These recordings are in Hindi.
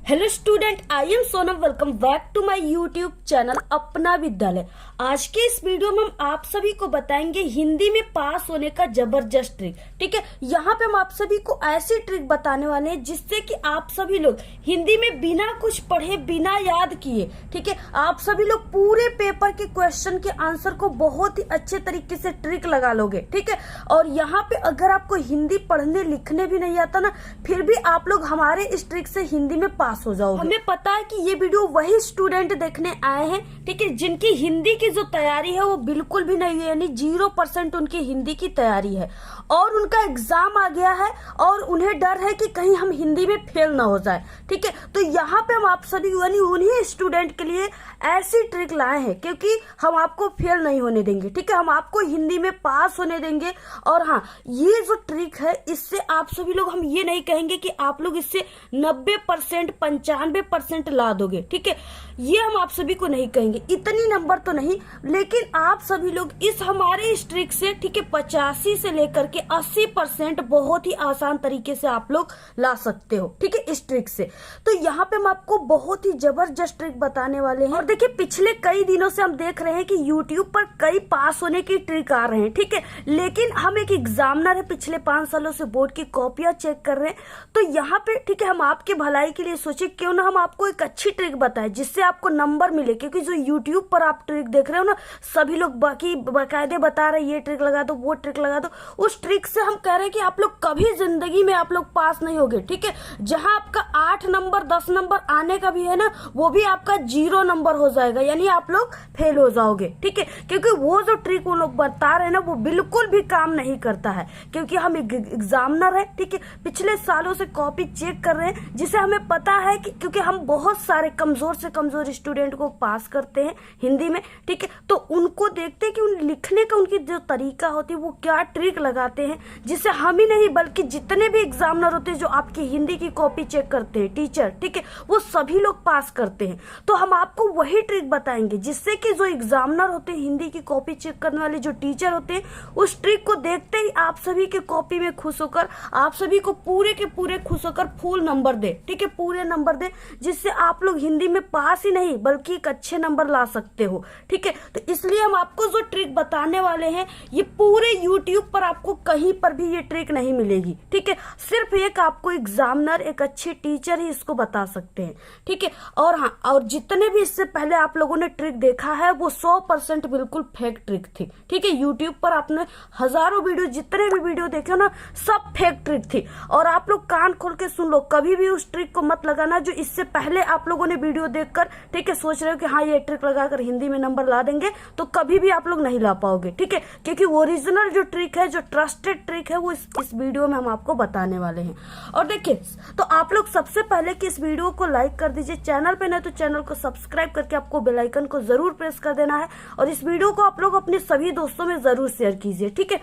Hello student, I am Sonam. Welcome back to my YouTube channel Apna Vidyalaya. आज के इस वीडियो में हम आप सभी को बताएंगे हिंदी में पास होने का जबरदस्त ट्रिक। ठीक है, यहाँ पे हम आप सभी को ऐसी ट्रिक बताने वाले हैं जिससे कि आप सभी लोग हिंदी में बिना कुछ पढ़े, बिना याद किए, ठीक है, आप सभी लोग पूरे पेपर के क्वेश्चन के आंसर को बहुत ही अच्छे तरीके से ट्रिक लगा लोगे। ठीक है, और यहाँ पे अगर आपको हिंदी पढ़ने लिखने भी नहीं आता ना, फिर भी आप लोग हमारे इस ट्रिक से हिंदी में पास हो जाओगे। हमें पता है कि ये वीडियो वही स्टूडेंट देखने आए हैं, ठीक है, जिनकी हिंदी की जो तैयारी है वो बिल्कुल भी नहीं है, यानी 0% उनकी हिंदी की तैयारी है और उनका एग्जाम आ गया है और उन्हें डर है कि कहीं हम हिंदी में फेल ना हो जाए। ठीक है, तो यहाँ पे हम आप सभी यानी उन्हीं स्टूडेंट के लिए ऐसी ट्रिक लाए हैं क्योंकि हम आपको फेल नहीं होने देंगे। ठीक है, हम आपको हिंदी में पास होने देंगे। और हाँ, ये जो ट्रिक है इससे आप सभी लोग, हम ये नहीं कहेंगे कि आप लोग इससे 90%, 95% ला दोगे। ठीक है, ये हम आप सभी को नहीं कहेंगे, इतनी नंबर तो नहीं, लेकिन आप सभी लोग इस हमारे इस ट्रिक से, ठीक है, 85 से लेकर के 80% बहुत ही आसान तरीके से आप लोग ला सकते हो। ठीक है, इस ट्रिक से। तो यहाँ पे हम आपको बहुत ही जबरदस्त ट्रिक बताने वाले हैं। और देखिए, पिछले कई दिनों से हम देख रहे हैं कि यूट्यूब पर कई पास होने की ट्रिक आ रहे हैं। ठीक है, लेकिन हम एक एग्जामिनर है, पिछले 5 सालों से बोर्ड की कॉपियां चेक कर रहे हैं। तो यहाँ पे, ठीक है, हम आपके भलाई के लिए सोचे क्यों ना हम आपको एक अच्छी ट्रिक बताएं जिससे आपको नंबर मिले, क्योंकि जो यूट्यूब पर आप ट्रिक देख रहे हो ना, सभी लोग बाकी बाकायदे बता रहे हैं ये ट्रिक लगा दो, वो ट्रिक लगा दो। उस ट्रिक से हम कह रहे हैं कि आप लोग कभी जिंदगी में आप लोग पास नहीं होगे। ठीक है, जहां आपका 8 नंबर 10 नंबर आने का भी है ना, वो भी आपका 0 नंबर हो जाएगा, यानी आप लोग फेल हो जाओगे। ठीक है, क्योंकि वो जो ट्रिक वो लोग बता रहे हैं ना, वो बिल्कुल भी काम नहीं करता है, क्योंकि हम एग्जामिनर है। ठीक है, पिछले सालों से कॉपी चेक कर रहे हैं, जिसे हमें पता है कि क्योंकि हम बहुत सारे कमजोर से कमजोर स्टूडेंट को पास करते हैं हिंदी में। ठीक है, तो उनको देखते हैं कि उन लिखने का उनकी जो तरीका होती है वो क्या ट्रिक लगाते हैं, जिससे हम ही नहीं बल्कि जितने भी एग्जामिनर होते हैं जो आपकी हिंदी की कॉपी चेक करते हैं, टीचर, ठीक है, वो सभी लोग पास करते हैं। तो हम आपको वही ट्रिक बताएंगे जिससे कि जो एग्जामिनर होते हैं, हिंदी की कॉपी चेक करने वाले जो टीचर होते हैं, उस ट्रिक को देखते ही आप सभी के कॉपी में खुश होकर, आप सभी को पूरे के पूरे खुश होकर फुल नंबर दे। ठीक है, पूरे नंबर दे, जिससे आप लोग हिंदी में पास ही नहीं बल्कि एक अच्छे नंबर ला सकते हो। ठीक है, तो इसलिए हम आपको जो ट्रिक बताने वाले हैं, ये पूरे यूट्यूब पर आपको कहीं पर भी ये ट्रिक नहीं मिलेगी। ठीक है, सिर्फ एक आपको एग्जामिनर, एक अच्छे टीचर ही इसको बता सकते हैं। ठीक है, और हाँ, और जितने भी इससे पहले आप लोगों ने ट्रिक देखा है वो 100% बिल्कुल फेक ट्रिक थी। ठीक है, यूट्यूब पर आपने हजारों वीडियो, जितने भी वीडियो देखे हो ना, सब फेक ट्रिक थी। और आप लोग कान खोल के सुन लो, कभी भी उस ट्रिक को मत लगाना जो इससे पहले आप लोगों ने वीडियो देखकर, ठीक है, सोच रहे हो कि हाँ ये ट्रिक लगाकर हिंदी में नंबर ला देंगे, तो कभी भी आप लोग नहीं ला पाओगे। ठीक है, क्योंकि ओरिजिनल जो ट्रिक है, जो ट्रस्टेड ट्रिक है, वो इस वीडियो में हम आपको बताने वाले हैं। और देखिए, तो आप लोग सबसे पहले कि इस वीडियो को लाइक कर दीजिए, चैनल पे नहीं तो चैनल को सब्सक्राइब करके आपको बेल आइकन को जरूर प्रेस कर देना है, और इस वीडियो को आप लोग अपने सभी दोस्तों में जरूर शेयर कीजिए। ठीक है,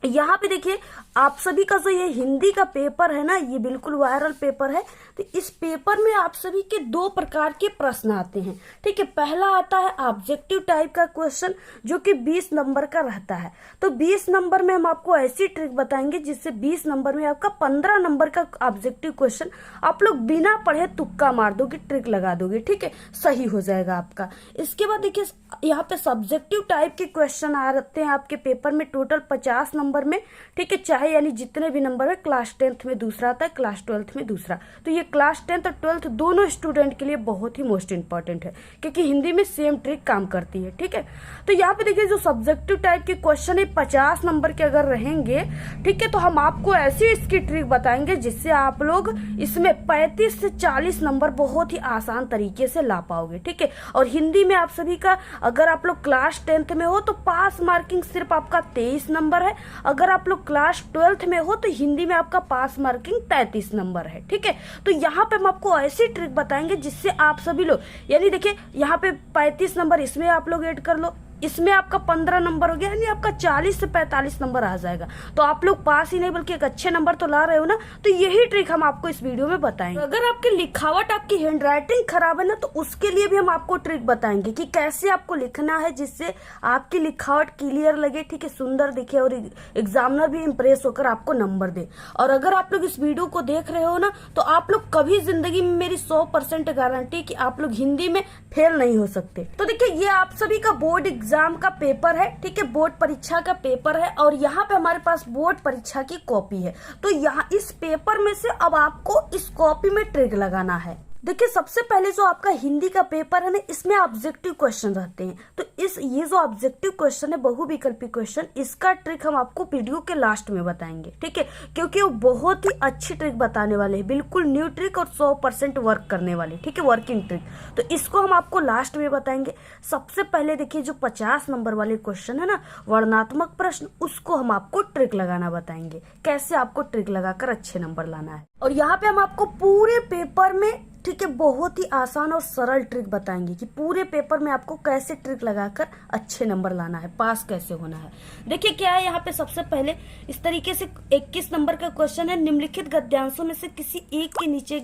यहाँ पे देखिए, आप सभी का जो ये हिंदी का पेपर है ना, ये बिल्कुल वायरल पेपर है। तो इस पेपर में आप सभी के 2 प्रकार के प्रश्न आते हैं। ठीक है, पहला आता है ऑब्जेक्टिव टाइप का क्वेश्चन, जो कि 20 नंबर का रहता है। तो 20 नंबर में हम आपको ऐसी ट्रिक बताएंगे जिससे 20 नंबर में आपका 15 नंबर का ऑब्जेक्टिव क्वेश्चन आप लोग बिना पढ़े तुक्का मार दोगे, ट्रिक लगा दोगे। ठीक है, सही हो जाएगा आपका। इसके बाद देखिए, यहाँ पे सब्जेक्टिव टाइप के क्वेश्चन आते हैं आपके पेपर में टोटल 50 नंबर में। ठीक है, चाहे यानी जितने भी नंबर है, क्लास 10th में दूसरा आता है, क्लास 12th में दूसरा। तो ये क्लास 10th और 12th दोनों स्टूडेंट के लिए बहुत ही मोस्ट इंपॉर्टेंट है, क्योंकि हिंदी में सेम ट्रिक काम करती है। ठीक है, तो यहाँ पे देखिए, जो सब्जेक्टिव टाइप के क्वेश्चन है 50 नंबर के अगर रहेंगे, ठीक है, तो हम आपको ऐसी इसकी ट्रिक बताएंगे जिससे आप लोग इसमें 35 से 40 नंबर बहुत ही आसान तरीके से ला पाओगे। ठीक है, और हिंदी में आप सभी का, अगर आप लोग क्लास 10th में हो तो पास मार्किंग सिर्फ आपका 23 नंबर है, अगर आप लोग क्लास 12th में हो तो हिंदी में आपका पास मार्किंग 33 नंबर है। ठीक है, तो यहाँ पे हम आपको ऐसी ट्रिक बताएंगे जिससे आप सभी लोग, यानी देखिए, यहाँ पे 35 नंबर इसमें आप लोग ऐड कर लो, इसमें आपका 15 नंबर हो गया, यानी आपका 40 से 45 नंबर आ जाएगा। तो आप लोग पास ही नहीं बल्कि एक अच्छे नंबर तो ला रहे हो ना। तो यही ट्रिक हम आपको इस वीडियो में बताएंगे। तो अगर आपकी लिखावट, आपकी हैंड राइटिंग खराब है ना, तो उसके लिए भी हम आपको ट्रिक बताएंगे कि कैसे आपको लिखना है जिससे आपकी लिखावट क्लियर लगे, ठीक है, सुंदर दिखे और एग्जामिनर भी इम्प्रेस होकर आपको नंबर दे। और अगर आप लोग इस वीडियो को देख रहे हो ना, तो आप लोग कभी जिंदगी में, मेरी 100% गारंटी कि आप लोग हिंदी में फेल नहीं हो सकते। तो देखिए, ये आप सभी का बोर्ड एग्जाम का पेपर है, ठीक है, बोर्ड परीक्षा का पेपर है। और यहाँ पे हमारे पास बोर्ड परीक्षा की कॉपी है। तो यहाँ इस पेपर में से अब आपको इस कॉपी में ट्रिक लगाना है। देखिए, सबसे पहले जो आपका हिंदी का पेपर है ना, इसमें ऑब्जेक्टिव क्वेश्चन रहते हैं। तो ये जो ऑब्जेक्टिव क्वेश्चन है, बहुविकल्पी क्वेश्चन, इसका ट्रिक हम आपको वीडियो के लास्ट में बताएंगे, ठीक है, क्योंकि वो बहुत ही अच्छी ट्रिक बताने वाले हैं, बिल्कुल न्यू ट्रिक और 100% वर्क करने वाली, ठीक है, वर्किंग ट्रिक। तो इसको हम आपको लास्ट में बताएंगे। सबसे पहले देखिए, जो 50 नंबर वाले क्वेश्चन है ना, वर्णनात्मक प्रश्न, उसको हम आपको ट्रिक लगाना बताएंगे, कैसे आपको ट्रिक लगाकर अच्छे नंबर लाना है। और यहाँ पे हम आपको पूरे पेपर में, ठीक है, बहुत ही आसान और सरल ट्रिक बताएंगे कि पूरे पेपर में आपको कैसे ट्रिक लगाकर अच्छे नंबर लाना है, पास कैसे होना है। देखिए क्या है, यहाँ पे सबसे पहले इस तरीके से 21 नंबर का क्वेश्चन है। निम्नलिखित गद्यांशों में से किसी एक के नीचे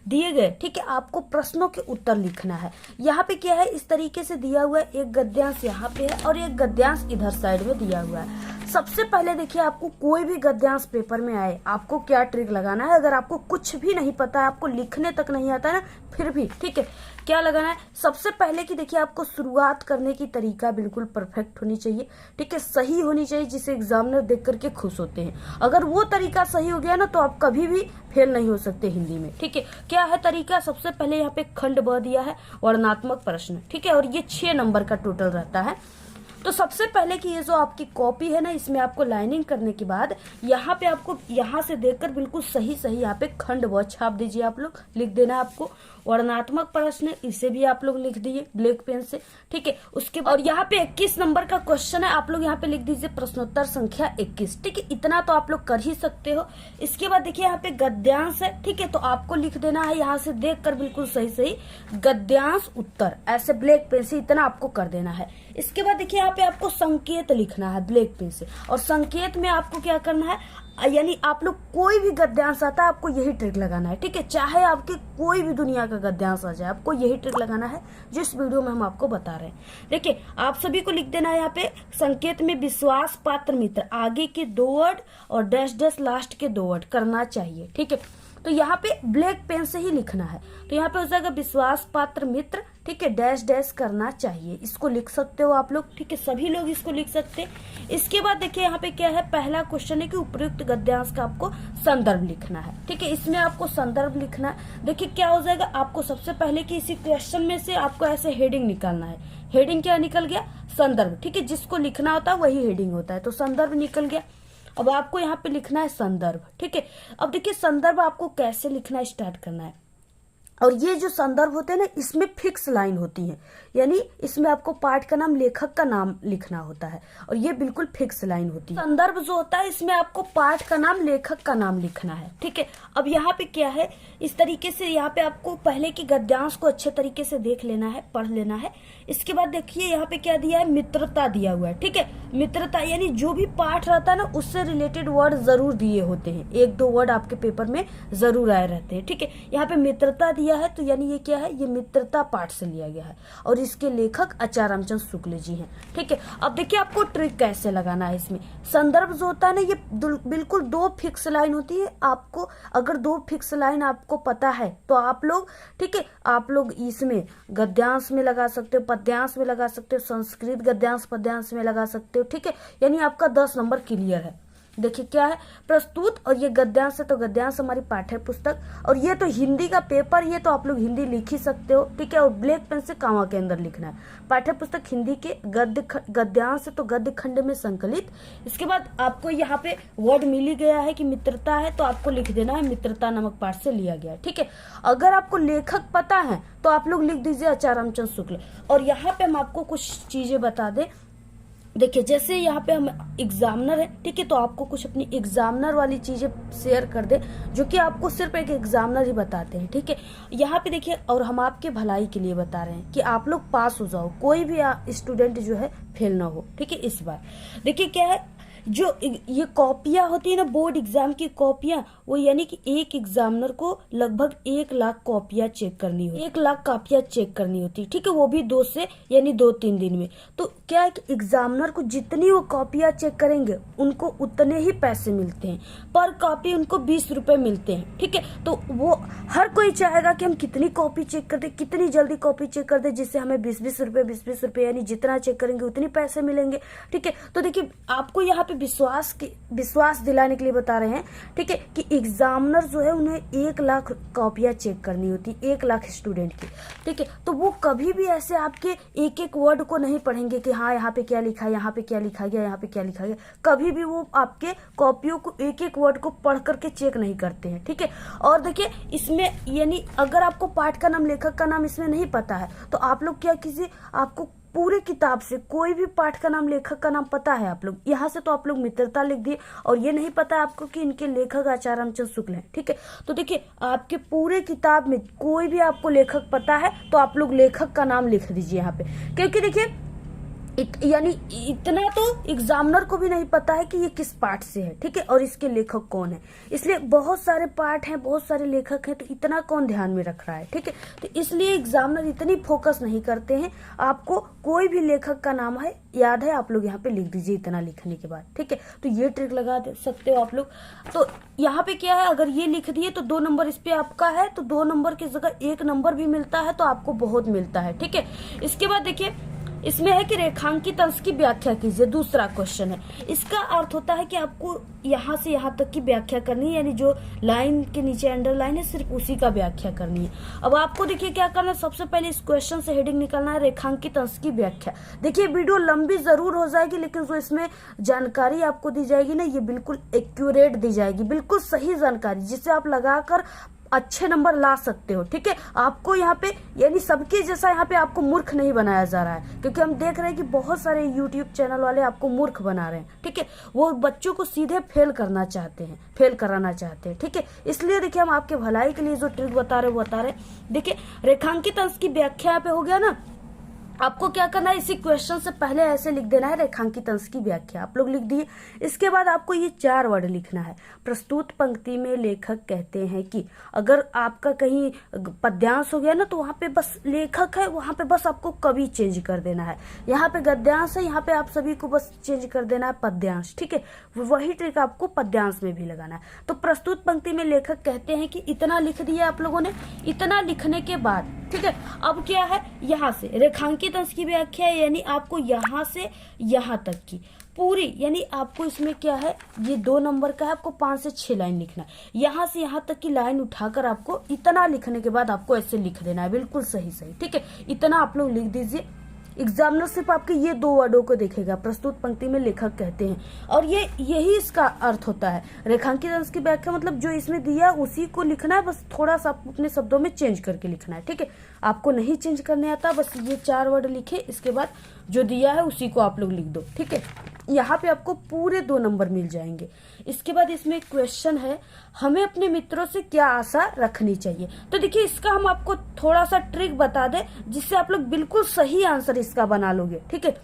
दिए गए, ठीक है, आपको प्रश्नों के उत्तर लिखना है। यहाँ पे क्या है, इस तरीके से दिया हुआ है, एक गद्यांश यहाँ पे है और एक गद्यांश इधर साइड में दिया हुआ है। सबसे पहले देखिए, आपको कोई भी गद्यांश पेपर में आए, आपको क्या ट्रिक लगाना है। अगर आपको कुछ भी नहीं पता है, आपको लिखने तक नहीं आता है ना, फिर भी ठीक है, क्या लगाना है। सबसे पहले कि देखिए, आपको शुरुआत करने की तरीका बिल्कुल परफेक्ट होनी चाहिए, ठीक है, सही होनी चाहिए, जिसे एग्जामिनर देख करके खुश होते हैं। अगर वो तरीका सही हो गया ना, तो आप कभी भी फेल नहीं हो सकते हिंदी में, ठीक है। क्या है तरीका, सबसे पहले यहाँ पे खंड ब दिया है, वर्णनात्मक प्रश्न, ठीक है, और ये 6 नंबर का टोटल रहता है। तो सबसे पहले कि ये जो आपकी कॉपी है ना, इसमें आपको लाइनिंग करने के बाद यहाँ पे आपको यहाँ से देखकर बिल्कुल सही यहाँ पे खंड व छाप दीजिए, आप लोग लिख देना आपको। वर्णनात्मक प्रश्न, इसे भी आप लोग लिख दीजिए ब्लैक पेन से, ठीक है। उसके बाद यहाँ पे 21 नंबर का क्वेश्चन है, आप लोग यहाँ पे लिख दीजिए प्रश्नोत्तर संख्या 21, ठीक है। इतना तो आप लोग कर ही सकते हो। इसके बाद देखिए, यहाँ पे गद्यांश है, ठीक है, तो आपको लिख देना है यहाँ से देखकर बिल्कुल सही गद्यांश उत्तर, ऐसे ब्लैक पेन से इतना आपको कर देना है। इसके बाद देखिए, यहाँ पे आपको संकेत लिखना है ब्लैक पेन से, और संकेत में आपको क्या करना है, यानी आप लोग कोई भी गद्यांश आता है, आपको यही ट्रिक लगाना है, ठीक है। चाहे आपके कोई भी दुनिया का गद्यांश आ जाए, आपको यही ट्रिक लगाना है जिस वीडियो में हम आपको बता रहे हैं। देखिए, आप सभी को लिख देना है यहाँ पे संकेत में विश्वास पात्र मित्र, आगे के 2 वर्ड और डैश डैश लास्ट के 2 वर्ड करना चाहिए, ठीक है। तो यहाँ पे ब्लैक पेन से ही लिखना है। तो यहाँ पे हो जाएगा विश्वास पात्र मित्र, ठीक है, डैश डैश करना चाहिए, इसको लिख सकते हो आप लोग, ठीक है, सभी लोग इसको लिख सकते हैं। इसके बाद देखिए, यहाँ पे क्या है, पहला क्वेश्चन है कि उपयुक्त गद्यांश का आपको संदर्भ लिखना है, ठीक है, इसमें आपको संदर्भ लिखना है। देखिए क्या हो जाएगा, आपको सबसे पहले कि इसी क्वेश्चन में से आपको ऐसे हेडिंग निकालना है। हेडिंग क्या निकल गया, संदर्भ, ठीक है, जिसको लिखना होता है वही हेडिंग होता है, तो संदर्भ निकल गया। अब आपको यहाँ पे लिखना है संदर्भ, ठीक है। अब देखिए, संदर्भ आपको कैसे लिखना स्टार्ट करना है। और ये जो संदर्भ होते हैं ना, इसमें फिक्स लाइन होती है, यानी इसमें आपको पाठ का नाम, लेखक का नाम लिखना होता है, और ये बिल्कुल फिक्स लाइन होती है। संदर्भ जो होता है, इसमें आपको पाठ का नाम, लेखक का नाम लिखना है, ठीक है। अब यहाँ पे क्या है, इस तरीके से यहाँ पे आपको पहले की गद्यांश को अच्छे तरीके से देख लेना है, पढ़ लेना है। इसके बाद देखिए, यहाँ पे क्या दिया है, मित्रता दिया हुआ है, ठीक है। मित्रता यानी जो भी पाठ रहता है ना, उससे रिलेटेड वर्ड जरूर दिए होते हैं, 1-2 वर्ड आपके पेपर में जरूर आए रहते हैं, ठीक है। यहाँ पे मित्रता दिया है, तो यानी ये क्या है, ये मित्रता पाठ से लिया गया है, और इसके लेखक आचार्य रामचंद्र शुक्ल जी हैं, ठीक है। अब देखिए, आपको ट्रिक कैसे लगाना है इसमें। संदर्भ जो होता है ना, ये बिल्कुल 2 फिक्स लाइन होती है। आपको अगर 2 फिक्स लाइन आपको पता है, तो आप लोग, ठीक है, आप लोग इसमें गद्यांश में लगा सकते हो, पद्यांश में लगा सकते हो, संस्कृत गद्यांश पद्यांश में लगा सकते हो, ठीक है, यानी आपका 10 नंबर क्लियर है। देखिए क्या है, प्रस्तुत, और ये गद्यांश है, तो गद्यांश हमारी पाठ्य पुस्तक, और ये तो हिंदी का पेपर, ये तो आप लोग हिंदी लिख ही सकते हो, ठीक है। और ब्लैक पेन से कामा के अंदर लिखना है, पाठ्य पुस्तक हिंदी के गद्यांश है, तो गद्य खंड में संकलित। इसके बाद आपको यहाँ पे वर्ड मिल ही गया है कि मित्रता है, तो आपको लिख देना है मित्रता नामक पाठ से लिया गया, ठीक है। अगर आपको लेखक पता है, तो आप लोग लिख दीजिए आचार्य रामचंद्र शुक्ल। और यहाँ पे हम आपको कुछ चीजें बता दें देखिए जैसे यहाँ पे हम एग्जामिनर है, ठीक है, तो आपको कुछ अपनी एग्जामिनर वाली चीजें शेयर कर दे जो कि आपको सिर्फ एक एग्जामिनर ही बताते हैं, ठीक है। यहाँ पे देखिए, और हम आपके भलाई के लिए बता रहे हैं कि आप लोग पास हो जाओ, कोई भी स्टूडेंट जो है फेल ना हो, ठीक है। इस बार देखिए क्या है, जो ये कॉपियां होती है ना, बोर्ड एग्जाम की कॉपियां, वो यानी कि एक एग्जामिनर को लगभग 1 लाख कॉपियां चेक करनी होती, 1 लाख कॉपियां चेक करनी होती, ठीक है, वो भी 2 से यानी 2-3 दिन में। तो क्या है कि एग्जामिनर को जितनी वो कॉपियां चेक करेंगे उनको उतने ही पैसे मिलते हैं, पर कॉपी उनको 20 रुपए मिलते हैं, ठीक है। तो वो हर कोई चाहेगा कि हम कितनी कॉपी चेक कर दे, कितनी जल्दी कॉपी चेक कर दे, जिससे हमें 20-20 रुपए यानी जितना चेक करेंगे उतनी पैसे मिलेंगे, ठीक है। तो देखिए आपको यहाँ पे विश्वास दिलाने के लिए बता रहे हैं, ठीक है, कि एग्जामिनर जो है उन्हें 1 लाख कॉपियां चेक करनी होती, 1 लाख स्टूडेंट की, ठीक है। तो वो कभी भी ऐसे आपके एक एक वर्ड को नहीं पढ़ेंगे कि हाँ यहाँ पे क्या लिखा है, यहाँ पे क्या लिखा गया, यहाँ पे क्या लिखा गया, कभी भी वो आपके कॉपियों को एक एक वर्ड को पढ़ करके चेक नहीं करते हैं, ठीक है। और देखिए इसमें यानी अगर आपको पाठ का नाम, लेखक का नाम इसमें नहीं पता है तो आप लोग क्या कीजिए, आपको पूरे किताब से कोई भी पाठ का नाम, लेखक का नाम पता है आप लोग, यहाँ से तो आप लोग मित्रता लिख दिए, और ये नहीं पता आपको कि इनके लेखक आचार्य रामचंद्र शुक्ल हैं, ठीक है। तो देखिए आपके पूरे किताब में कोई भी आपको लेखक पता है तो आप लोग लेखक का नाम लिख दीजिए यहाँ पे, क्योंकि देखिए यानी इतना तो एग्जामिनर को भी नहीं पता है कि ये किस पाठ से है, ठीक है, और इसके लेखक कौन है। इसलिए बहुत सारे पाठ हैं, बहुत सारे लेखक हैं, तो इतना कौन ध्यान में रख रहा है, ठीक है। तो इसलिए एग्जामिनर इतनी फोकस नहीं करते हैं। आपको कोई भी लेखक का नाम है याद है, आप लोग यहाँ पे लिख दीजिए इतना लिखने के बाद, ठीक है। तो ये ट्रिक लगा सकते हो आप लोग। तो यहाँ पे क्या है, अगर ये लिख दिए तो 2 नंबर इस पे आपका है, तो 2 नंबर की जगह 1 नंबर भी मिलता है, तो आपको बहुत मिलता है, ठीक है। इसके बाद देखिए इसमें है कि रेखांकित अंश की व्याख्या कीजिए, दूसरा क्वेश्चन है। इसका अर्थ होता है कि आपको यहाँ से यहाँ तक की व्याख्या करनी है, यानी जो लाइन के नीचे अंडरलाइन है सिर्फ उसी का व्याख्या करनी है। अब आपको देखिए क्या करना है, सबसे पहले इस क्वेश्चन से हेडिंग निकालना है रेखांकित अंश की व्याख्या। देखिए वीडियो लंबी जरूर हो जाएगी, लेकिन जो इसमें जानकारी आपको दी जाएगी ना, ये बिल्कुल एक्यूरेट दी जाएगी, बिल्कुल सही जानकारी, जिसे आप लगाकर अच्छे नंबर ला सकते हो, ठीक है। आपको यहाँ पे यानी सबके जैसा यहाँ पे आपको मूर्ख नहीं बनाया जा रहा है, क्योंकि हम देख रहे हैं कि बहुत सारे यूट्यूब चैनल वाले आपको मूर्ख बना रहे हैं, ठीक है। वो बच्चों को सीधे फेल कराना चाहते हैं, ठीक है। इसलिए देखिए हम आपके भलाई के लिए जो ट्रिक बता रहे हैं। देखिए रेखांकित अंश की व्याख्या यहाँ पे हो गया ना, आपको क्या करना है, इसी क्वेश्चन से पहले ऐसे लिख देना है रेखांकित अंश की व्याख्या, आप लोग लिख दिए। इसके बाद आपको ये 4 वर्ड लिखना है। प्रस्तुत पंक्ति में लेखक कहते हैं कि, अगर आपका कहीं पद्यांश हो गया ना तो वहां पे बस लेखक है, वहां पे बस आपको कवि चेंज कर देना है। यहाँ पे गद्यांश है, यहाँ पे आप सभी को बस चेंज कर देना है पद्यांश, ठीक है। वही ट्रिक आपको पद्यांश में भी लगाना है। तो प्रस्तुत पंक्ति में लेखक कहते हैं कि इतना लिख दिया आप लोगों ने। इतना लिखने के बाद, ठीक है, अब क्या है, यहाँ से रेखांकित अंश की व्याख्या, यानी आपको यहाँ से यहाँ तक की पूरी, यानी आपको इसमें क्या है, ये 2 नंबर का है, आपको 5 से 6 लाइन लिखना है। यहाँ से यहाँ तक की लाइन उठाकर आपको इतना लिखने के बाद आपको ऐसे लिख देना है, बिल्कुल सही, ठीक है। इतना आप लोग लिख दीजिए। एग्जामिनर सिर्फ आपके ये 2 वर्डों को देखेगा, प्रस्तुत पंक्ति में लेखक कहते हैं, और यही इसका अर्थ होता है। रेखांकित अंश की व्याख्या मतलब जो इसमें दिया उसी को लिखना है, बस थोड़ा सा अपने शब्दों में चेंज करके लिखना है, ठीक है। आपको नहीं चेंज करने आता, बस ये 4 वर्ड लिखे, इसके बाद जो दिया है उसी को आप लोग लिख दो, ठीक है। यहाँ पे आपको पूरे 2 नंबर मिल जाएंगे। इसके बाद इसमें एक क्वेश्चन है, हमें अपने मित्रों से क्या आशा रखनी चाहिए। तो देखिए इसका हम आपको थोड़ा सा ट्रिक बता दें, जिससे आप लोग बिल्कुल सही आंसर इसका बना लोगे, ठीक है।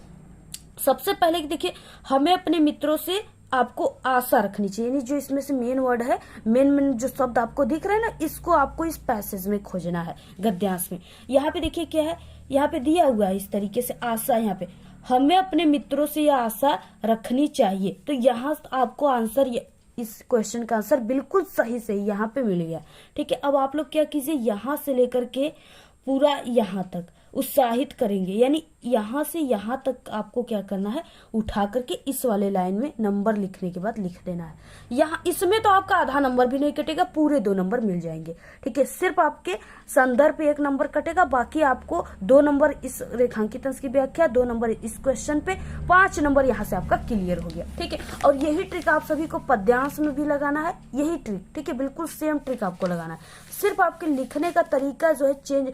सबसे पहले देखिए, हमें अपने मित्रों से आपको आशा रखनी चाहिए, यानी जो इसमें से मेन वर्ड है, मेन जो शब्द आपको दिख रहा है ना, इसको आपको इस पैसेज में खोजना है, गद्यांश में। यहाँ पे देखिए क्या है, यहाँ पे दिया हुआ है इस तरीके से आशा, यहाँ पे हमें अपने मित्रों से यह आशा रखनी चाहिए। तो यहाँ आपको आंसर, इस क्वेश्चन का आंसर बिल्कुल सही यहाँ पे मिल गया, ठीक है। अब आप लोग क्या कीजिए, यहाँ से लेकर के पूरा यहाँ तक उत्साहित करेंगे, यानी यहाँ से यहाँ तक आपको क्या करना है, उठा करके इस वाले लाइन में नंबर लिखने के बाद लिख देना है। यहाँ इसमें तो आपका आधा नंबर भी नहीं कटेगा, पूरे 2 नंबर मिल जाएंगे, ठीक है। सिर्फ आपके संदर्भ पे 1 नंबर कटेगा, बाकी आपको 2 नंबर इस रेखांकित अंश की व्याख्या, 2 नंबर इस क्वेश्चन पे, 5 नंबर यहाँ से आपका क्लियर हो गया, ठीक है। और यही ट्रिक आप सभी को पद्यांश में भी लगाना है, यही ट्रिक, ठीक है, बिल्कुल सेम ट्रिक आपको लगाना है। सिर्फ आपके लिखने का तरीका जो है चेंज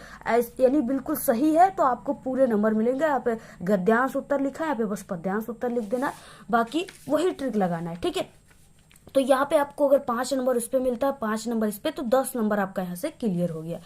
यानी बिल्कुल सही है तो आपको पूरे नंबर मिलेंगे। यहाँ पे गद्यांश उत्तर लिखा है, यहाँ पे बस पद्यांश उत्तर लिख देना है, बाकी वही ट्रिक लगाना है, ठीक है। तो यहाँ पे आपको अगर 5 नंबर उस पे मिलता है, 5 नंबर इस पे, तो 10 नंबर आपका यहाँ से क्लियर हो गया।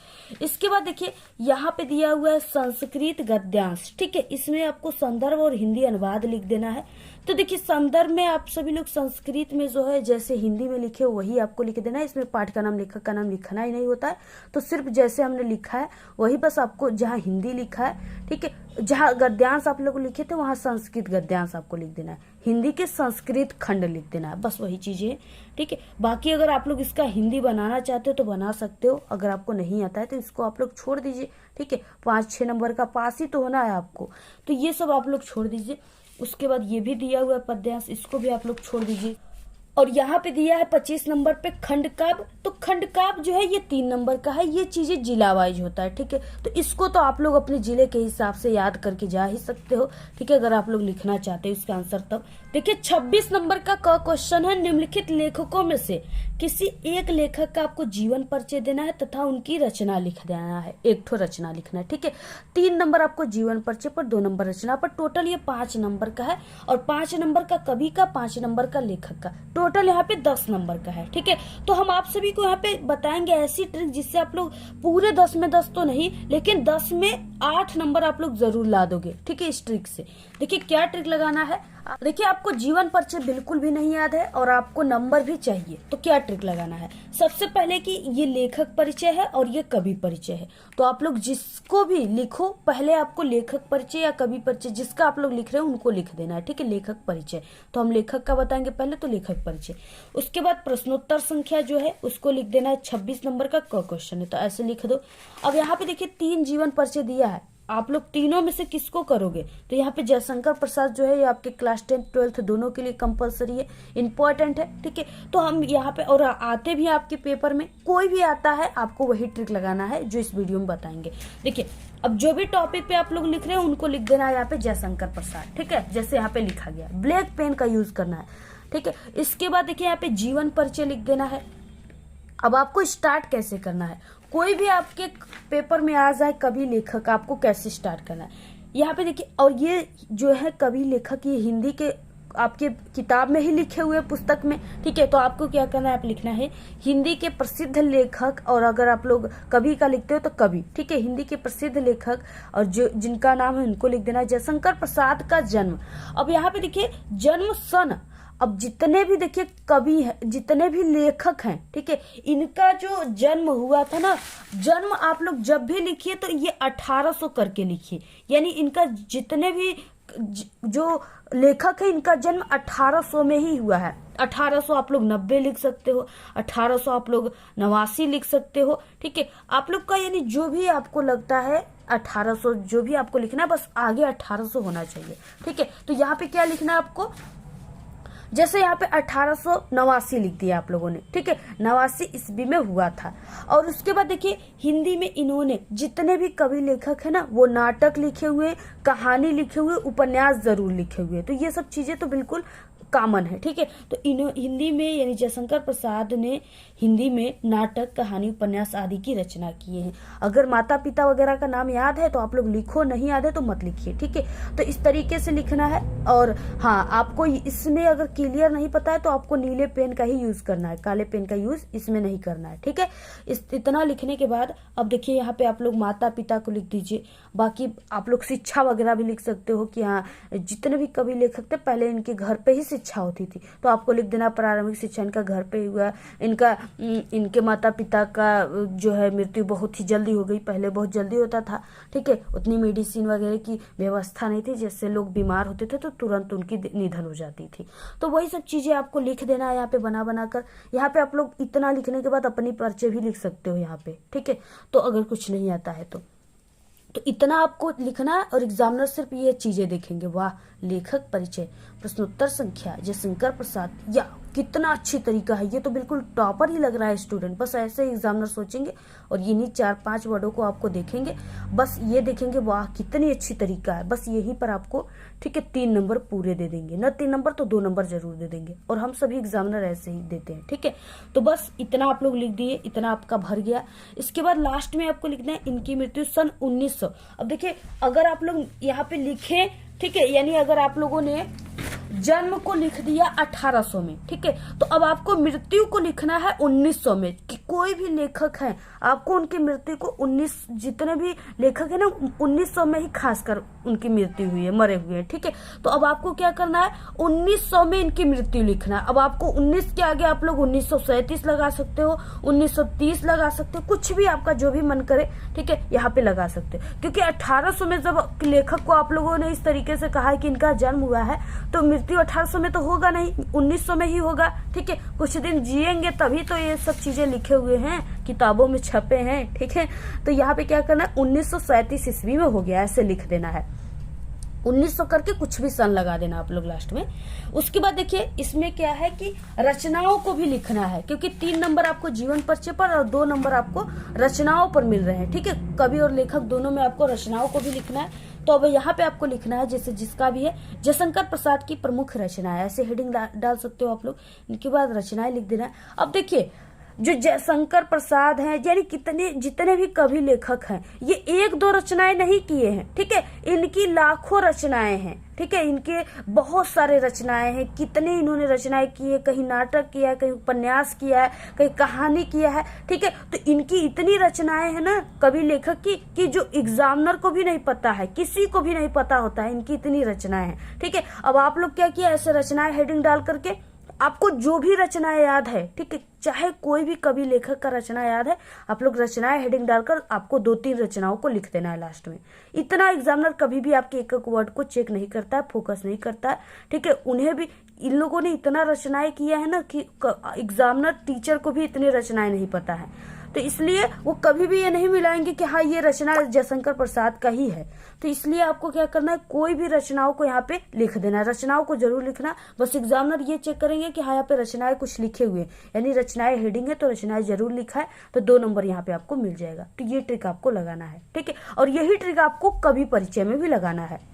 इसके बाद देखिए यहाँ पे दिया हुआ है संस्कृत गद्यांश, ठीक है। इसमें आपको संदर्भ और हिंदी अनुवाद लिख देना है। तो देखिए संदर्भ में आप सभी लोग संस्कृत में जो है जैसे हिंदी में लिखे हो वही आपको लिख देना है। इसमें पाठ का नाम, लेखक का नाम लिखना ही नहीं होता है, तो सिर्फ जैसे हमने लिखा है वही बस आपको, जहाँ हिंदी लिखा है, ठीक है, जहाँ गद्यांश आप लोग लिखे थे वहां संस्कृत गद्यांश आपको लिख देना है, हिंदी के संस्कृत खंड लिख देना है, बस वही चीजें है, ठीक है। बाकी अगर आप लोग इसका हिंदी बनाना चाहते हो तो बना सकते हो, अगर आपको नहीं आता है तो इसको आप लोग छोड़ दीजिए, ठीक है। 5-6 नंबर का पास ही तो होना है आपको, तो ये सब आप लोग छोड़ दीजिए। उसके बाद ये भी दिया हुआ है पद्यांश, इसको भी आप लोग छोड़ दीजिए। और यहाँ पे दिया है 25 नंबर पे खंड काव्य, तो खंड काव्य जो है ये 3 नंबर का है, ये चीजें जिला वाइज होता है, ठीक है। तो इसको तो आप लोग अपने जिले के हिसाब से याद करके जा ही सकते हो, ठीक है, अगर आप लोग लिखना चाहते हो इसका आंसर। तब देखिए 26 नंबर का क्वेश्चन है, निम्नलिखित लेखकों में से किसी एक लेखक का आपको जीवन परिचय देना है तथा उनकी रचना लिख देना है, एक ठो रचना लिखना है, ठीक है। 3 नंबर आपको जीवन परिचय पर, 2 नंबर रचना पर, टोटल ये 5 नंबर का है। और 5 नंबर का कवि का, 5 नंबर का लेखक का, टोटल यहाँ पे 10 नंबर का है, ठीक है। तो हम आप सभी को यहाँ पे बताएंगे ऐसी ट्रिक जिससे आप लोग पूरे 10 में 10 तो नहीं, लेकिन 10 में 8 नंबर आप लोग जरूर ला दोगे, ठीक है, इस ट्रिक से। देखिए क्या ट्रिक लगाना है, देखिए आपको जीवन परिचय बिल्कुल भी नहीं याद है और आपको नंबर भी चाहिए, तो क्या ट्रिक लगाना है। सबसे पहले कि ये लेखक परिचय है और ये कवि परिचय है, तो आप लोग जिसको भी लिखो पहले आपको लेखक परिचय या कवि परिचय, जिसका आप लोग लिख रहे हो उनको लिख देना है, ठीक है। लेखक परिचय तो हम लेखक का बताएंगे पहले, तो लेखक परिचय। उसके बाद प्रश्नोत्तर संख्या जो है उसको लिख देना है, 26 नंबर का क्वेश्चन है तो ऐसे लिख दो। अब यहाँ पे देखिए 3 जीवन परिचय दिया है, आप लोग तीनों में से किसको करोगे, तो यहाँ पे जयशंकर प्रसाद जो है ये आपके क्लास 10th 12th दोनों के लिए कंपलसरी है, इंपॉर्टेंट है, ठीक है। तो हम यहाँ पे, और आते भी आपके पेपर में कोई भी आता है आपको वही ट्रिक लगाना है जो इस वीडियो में बताएंगे। देखिए अब जो भी टॉपिक पे आप लोग लिख रहे हैं उनको लिख देना है यहाँ पे जयशंकर प्रसाद, ठीक है, जैसे यहाँ पे लिखा गया, ब्लैक पेन का यूज करना है, ठीक है। इसके बाद देखिए यहाँ पे जीवन परिचय लिख देना है। अब आपको स्टार्ट कैसे करना है, कोई भी आपके पेपर में आ जाए कवि लेखक, आपको कैसे स्टार्ट करना है यहाँ पे देखिए। और ये जो है कवि लेखक ये हिंदी के आपके किताब में ही लिखे हुए पुस्तक में, ठीक है। तो आपको क्या करना है, आप लिखना है हिंदी के प्रसिद्ध लेखक, और अगर आप लोग कवि का लिखते हो तो कवि, ठीक है, हिंदी के प्रसिद्ध लेखक और जो जिनका नाम है उनको लिख देना है। जयशंकर प्रसाद का जन्म, अब यहाँ पे देखिए जन्म सन, अब जितने भी देखिए कवि हैं, जितने भी लेखक हैं, ठीक है, इनका जो जन्म हुआ था ना, जन्म आप लोग जब भी लिखिए तो ये 1800 करके लिखिए, यानी इनका जितने भी जो लेखक है इनका जन्म 1800 में ही हुआ है। 1800 आप लोग 90 लिख सकते हो, 1800 आप लोग 89 लिख सकते हो, ठीक है। आप लोग का यानी जो भी आपको लगता है 1800 जो भी आपको लिखना है, बस आगे 1800 होना चाहिए, ठीक है। तो यहाँ पे क्या लिखना है आपको, जैसे यहाँ पे 1889 लिख दिया आप लोगों ने, ठीक है, 89 ईस्वी में हुआ था। और उसके बाद देखिए हिंदी में इन्होंने जितने भी कवि लेखक है ना वो नाटक लिखे हुए, कहानी लिखे हुए, उपन्यास जरूर लिखे हुए, तो ये सब चीजें तो बिल्कुल कॉमन है, ठीक है। तो हिंदी में यानी जयशंकर प्रसाद ने हिंदी में नाटक, कहानी, उपन्यास आदि की रचना किए हैं। अगर माता पिता वगैरह का नाम याद है तो आप लोग लिखो, नहीं याद है तो मत लिखिए, ठीक है। तो इस तरीके से लिखना है। और हाँ, आपको इसमें अगर क्लियर नहीं पता है तो आपको नीले पेन का ही यूज करना है, काले पेन का यूज इसमें नहीं करना है, ठीक है। इतना लिखने के बाद अब देखिए यहाँ पे आप लोग माता पिता को लिख दीजिए। बाकी आप लोग शिक्षा वगैरह भी लिख सकते हो कि हाँ जितने भी कवि लेखक थे पहले इनके घर पे ही शिक्षा होती थी, तो आपको लिख देना प्रारंभिक शिक्षा इनका घर पे ही हुआ। इनके माता पिता का जो है मृत्यु बहुत ही जल्दी हो गई, पहले बहुत जल्दी होता था, ठीक है, उतनी मेडिसिन वगैरह की व्यवस्था नहीं थी, जिससे लोग बीमार होते थे तो तुरंत उनकी निधन हो जाती थी। तो वही सब चीजें आपको लिख देना है यहाँ पे बना कर। यहाँ पे आप लोग इतना लिखने के बाद अपनी परिचय भी लिख सकते हो यहाँ पे, ठीक है। तो अगर कुछ नहीं आता है तो इतना आपको लिखना है और एग्जामिनर सिर्फ ये चीजें देखेंगे, वाह लेखक परिचय, प्रश्नोत्तर संख्या, जयशंकर प्रसाद या कितना अच्छी तरीका है, ये तो बिल्कुल टॉपर ही लग रहा है स्टूडेंट। बस ऐसे एग्जामिनर सोचेंगे और इन्हीं 4-5 वर्डों को आपको देखेंगे, बस ये देखेंगे वाह कितनी अच्छी तरीका है, बस यहीं पर आपको ठीक है 3 नंबर पूरे दे देंगे, न 3 नंबर तो 2 नंबर जरूर दे देंगे। और हम सभी एग्जामिनर ऐसे ही देते हैं, ठीक है। तो बस इतना आप लोग लिख दिए, इतना आपका भर गया। इसके बाद लास्ट में आपको लिखना है इनकी मृत्यु सन 1900। अब देखिए अगर आप लोग यहाँ पे लिखे, ठीक है, यानी अगर आप लोगों ने जन्म को लिख दिया 1800 में, ठीक है, तो अब आपको मृत्यु को लिखना है 1900 में। कि कोई भी लेखक है आपको उनकी मृत्यु को 19, जितने भी लेखक है ना 1900 में ही खासकर उनकी मृत्यु हुई है, मरे हुए हैं, ठीक है। तो अब आपको क्या करना है 1900 में इनकी मृत्यु लिखना है। अब आपको 19 के आगे आप लोग 1937 लगा सकते हो, 1930 लगा सकते हो, कुछ भी आपका जो भी मन करे, ठीक है, यहाँ पे लगा सकते हो। क्योंकि 1800 में जब लेखक को आप लोगों ने इस तरीके से कहा है कि इनका जन्म हुआ है, तो मृत्यु 1800 में तो होगा नहीं, 1900 में ही होगा, ठीक है। कुछ दिन जिएंगे तभी तो ये सब चीजें लिखे हुए हैं, किताबों में छपे हैं, ठीक है। तो यहाँ पे क्या करना है 1937 ईस्वी में हो गया, ऐसे लिख देना है। 1900 करके कुछ भी सन लगा देना आप लोग लास्ट में। उसके बाद देखिए इसमें क्या है कि रचनाओं को भी लिखना है, क्योंकि 3 नंबर आपको जीवन परिचय पर और 2 नंबर आपको रचनाओं पर मिल रहे हैं, ठीक है। कवि और लेखक दोनों में आपको रचनाओं को भी लिखना है। तो अब यहाँ पे आपको लिखना है जैसे जिसका भी है जयशंकर प्रसाद की प्रमुख रचना है, ऐसे हेडिंग डाल सकते हो आप लोग। इनके बाद रचनाएं लिख देना है। अब देखिए जो जयशंकर प्रसाद हैं, यानी कितने जितने भी कवि लेखक हैं, ये 1-2 रचनाएं नहीं किए हैं, ठीक है, इनकी लाखों रचनाएं हैं, ठीक है। इनके बहुत सारे रचनाएं हैं, कितने इन्होंने रचनाएं की है, कहीं नाटक किया है, कहीं उपन्यास किया है, कहीं कहानी किया है, ठीक है। तो इनकी इतनी रचनाएं हैं ना कवि लेखक की कि जो एग्जामिनर को भी नहीं पता है, किसी को भी नहीं पता होता है इनकी इतनी रचनाएं हैं, ठीक है। अब आप लोग क्या किया, ऐसे रचनाएं हेडिंग डाल करके आपको जो भी रचनाएं याद है, ठीक है, चाहे कोई भी कवि लेखक का रचना याद है, आप लोग रचनाएं हेडिंग डालकर आपको 2-3 रचनाओं को लिख देना है लास्ट में। इतना एग्जामिनर कभी भी आपके एक वर्ड को चेक नहीं करता है, फोकस नहीं करता है, ठीक है। उन्हें भी इन लोगों ने इतना रचनाएं किया है ना कि एग्जामिनर टीचर को भी इतनी रचनाएं नहीं पता है, तो इसलिए वो कभी भी ये नहीं मिलाएंगे कि हाँ ये रचना जयशंकर प्रसाद का ही है। तो इसलिए आपको क्या करना है, कोई भी रचनाओं को यहाँ पे लिख देना है, रचनाओं को जरूर लिखना। बस एग्जामिनर ये चेक करेंगे कि हाँ यहाँ पे रचनाएं कुछ लिखे हुए हैं, यानी रचनाएं हेडिंग है तो रचनाएं जरूर लिखा है, तो 2 नंबर यहाँ पे आपको मिल जाएगा। तो ये ट्रिक आपको लगाना है, ठीक है। और यही ट्रिक आपको कवि परिचय में भी लगाना है।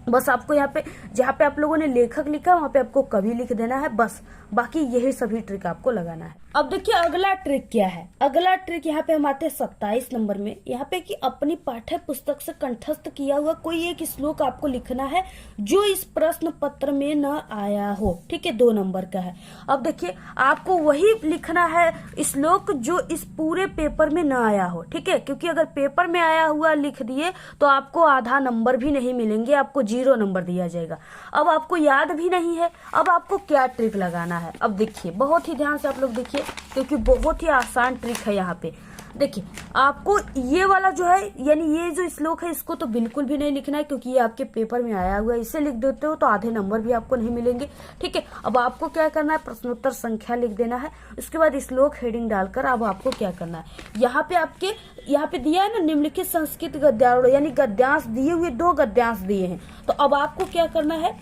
बस आपको यहाँ पे जहाँ पे आप लोगों ने लेखक लिखा वहां पे आपको कवि लिख देना है, बस बाकी यही सभी ट्रिक आपको लगाना है। अब देखिए अगला ट्रिक क्या है। अगला ट्रिक यहाँ पे हम आते हैं 27 नंबर में, यहाँ पे कि अपनी पाठ्य पुस्तक से कंठस्थ किया हुआ कोई एक श्लोक आपको लिखना है जो इस प्रश्न पत्र में न आया हो, ठीक है, 2 नंबर का है। अब देखिए आपको वही लिखना है श्लोक जो इस पूरे पेपर में न आया हो, ठीक है, क्योंकि अगर पेपर में आया हुआ लिख दिए तो आपको आधा नंबर भी नहीं मिलेंगे, आपको 0 नंबर दिया जाएगा। अब आपको याद भी नहीं है, अब आपको क्या ट्रिक लगाना है। अब देखिए बहुत ही ध्यान से आप लोग देखिए, क्योंकि बहुत ही आसान ट्रिक है यहाँ पे। देखिए आपको ये वाला जो है, यानी ये जो श्लोक है इसको तो बिल्कुल भी नहीं लिखना है, क्योंकि ये आपके पेपर में आया हुआ है। इसे लिख देते हो तो आधे नंबर भी आपको नहीं मिलेंगे, ठीक है। अब आपको क्या करना है, प्रश्नोत्तर संख्या लिख देना है। उसके बाद श्लोक हेडिंग डालकर अब आपको क्या करना है, यहाँ पे आपके यहाँ पे दिया है ना निम्नलिखित संस्कृत गद्यारूढ़, यानी गद्यांश दिए हुए 2 गद्यांश दिए हैं। तो अब आपको क्या करना है,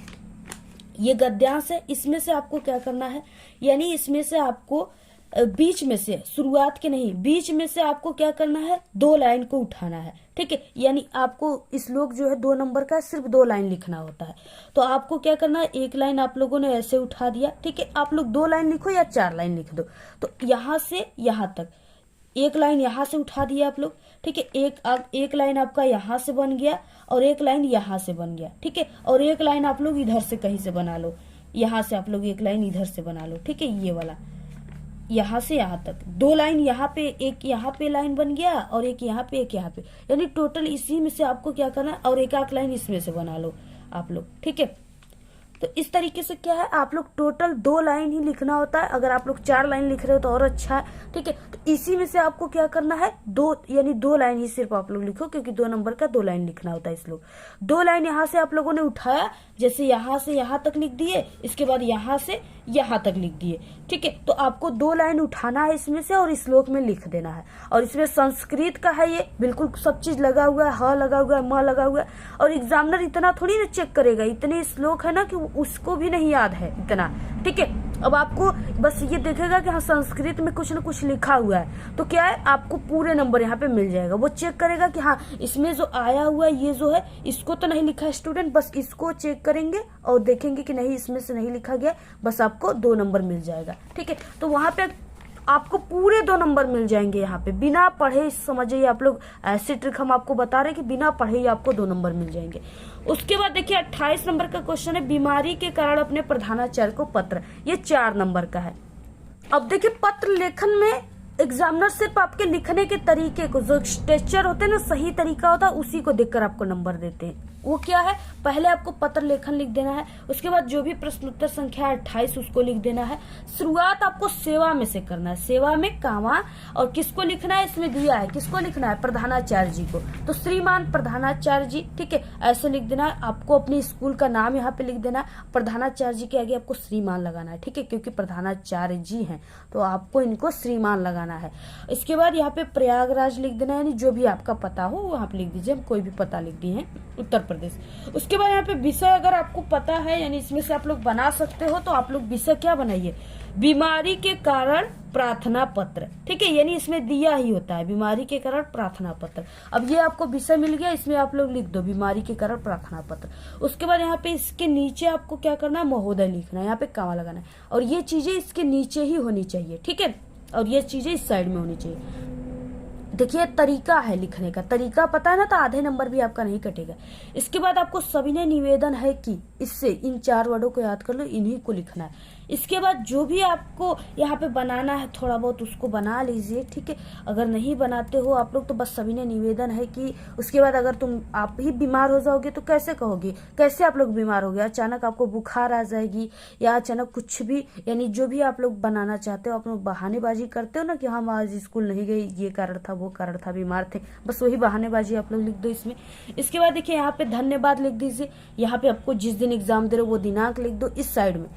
ये गद्यांश है, इसमें से आपको क्या करना है, यानी इसमें से आपको बीच में से, शुरुआत के नहीं, बीच में से आपको क्या करना है, 2 लाइन को उठाना है, ठीक है। यानी आपको श्लोक जो है 2 नंबर का सिर्फ 2 लाइन लिखना होता है। तो आपको क्या करना है, 1 लाइन आप लोगों ने ऐसे उठा दिया, ठीक है। आप लोग 2 लाइन लिखो या 4 लाइन लिख दो। तो यहाँ से यहाँ तक 1 लाइन यहाँ से उठा दिया आप लोग, ठीक है। एक लाइन आपका यहाँ से बन गया और 1 लाइन यहाँ से बन गया, ठीक है। और 1 लाइन आप लोग इधर से कहीं से बना लो, यहाँ से आप लोग 1 लाइन इधर से बना लो, ठीक है। ये वाला यहाँ से यहाँ तक 2 लाइन यहाँ पे, एक यहाँ पे लाइन बन गया और एक यहाँ पे, एक यहाँ पे, यानी टोटल इसी में से आपको क्या करना है, और एक लाइन इसमें से बना लो आप लोग, ठीक है। तो इस तरीके से क्या है, आप लोग टोटल 2 लाइन ही लिखना होता है। अगर आप लोग 4 लाइन लिख रहे हो तो और अच्छा है, ठीक है। तो इसी में से आपको क्या करना है, 2 लाइन ही सिर्फ आप लोग लिखो, क्योंकि 2 नंबर का 2 लाइन लिखना होता है इस लोग। 2 लाइन यहाँ से आप लोगों ने उठाया, जैसे यहाँ से यहाँ तक लिख दिए, इसके बाद यहाँ से यहाँ तक लिख दिए, ठीक है। तो आपको 2 लाइन उठाना है इसमें से और श्लोक में लिख देना है। और इसमें संस्कृत का है, ये बिल्कुल सब चीज लगा हुआ है, ह लगा हुआ है, म लगा हुआ है। और एग्जामिनर इतना थोड़ी ना चेक करेगा, इतने श्लोक है ना कि उसको भी नहीं याद है इतना, ठीक है। अब आपको बस ये देखेगा कि हाँ संस्कृत में कुछ न कुछ लिखा हुआ है, तो क्या है आपको पूरे नंबर यहाँ पे मिल जाएगा। वो चेक करेगा कि हाँ इसमें जो आया हुआ है ये जो है इसको तो नहीं लिखा है स्टूडेंट, बस इसको चेक करेंगे और देखेंगे कि नहीं इसमें से नहीं लिखा गया, बस आपको 2 नंबर मिल जाएगा। ठीक है, तो वहां पे आपको पूरे 2 नंबर मिल जाएंगे यहाँ पे बिना पढ़े। समझिए आप लोग, ऐसी ट्रिक हम आपको बता रहे हैं कि बिना पढ़े ही आपको 2 नंबर मिल जाएंगे। उसके बाद देखिए 28 नंबर का क्वेश्चन है, बीमारी के कारण अपने प्रधानाचार्य को पत्र। ये 4 नंबर का है। अब देखिए पत्र लेखन में एग्जामिनर सिर्फ आपके लिखने के तरीके को, जो स्ट्रक्चर होते हैं ना, सही तरीका होता है, उसी को देखकर आपको नंबर देते हैं। वो क्या है, पहले आपको पत्र लेखन लिख देना है, उसके बाद जो भी प्रश्नोत्तर संख्या 28 उसको लिख देना है। शुरुआत आपको सेवा में से करना है, सेवा में कामा, और किसको लिखना है इसमें दिया है, किसको लिखना है, प्रधानाचार्य जी को, तो श्रीमान प्रधानाचार्य जी। ठीक है, ऐसे लिख देना है। आपको अपनी स्कूल का नाम यहाँ पे लिख देना है, प्रधानाचार्य जी के आगे आपको श्रीमान लगाना है। ठीक है, क्योंकि प्रधानाचार्य जी हैं तो आपको इनको श्रीमान लगाना है। इसके बाद यहाँ पे प्रयागराज लिख देना है, यानी जो भी आपका पता हो वहां पे लिख दीजिए। हम कोई भी पता लिख दिए हैं, उत्तर प्रदेश। उसके बाद यहाँ पे विषय अगर आपको पता है, यानी इसमें से आप लोग बना सकते हो, तो आप लोग विषय क्या बनाइए, बीमारी के कारण प्रार्थना पत्र। ठीक है, यानी इसमें दिया ही होता है बीमारी के कारण प्रार्थना पत्र। अब ये आपको विषय मिल गया, इसमें आप लोग लिख दो बीमारी के कारण प्रार्थना पत्र। उसके बाद यहाँ पे इसके नीचे आपको क्या करना है, महोदय लिखना है, यहाँ पे कामा लगाना है, और ये चीजें इसके नीचे ही होनी चाहिए। ठीक है, और ये चीजें इस साइड में होनी चाहिए। देखिए तरीका है लिखने का, तरीका पता है ना, तो आधे नंबर भी आपका नहीं कटेगा। इसके बाद आपको सविनय निवेदन है कि इससे इन 4 वर्डों को याद कर लो, इन्हीं को लिखना है। इसके बाद जो भी आपको यहाँ पे बनाना है थोड़ा बहुत उसको बना लीजिए। ठीक है, अगर नहीं बनाते हो आप लोग तो बस सविनय निवेदन है कि। उसके बाद अगर आप ही बीमार हो जाओगे तो कैसे कहोगे, कैसे आप लोग बीमार हो गए, अचानक आपको बुखार आ जाएगी या अचानक कुछ भी, यानी जो भी आप लोग बनाना चाहते हो, आप लोग बहानेबाजी करते हो ना कि हम आज स्कूल नहीं गए, ये कारण था वो कारण था, बीमार थे, बस वही बहानेबाजी आप लोग लिख दो इसमें। इसके बाद देखिए यहाँ पे धन्यवाद लिख दीजिए। यहाँ पे आपको जिस दिन एग्जाम दे रहे हो वो दिनांक लिख दो। इस साइड में,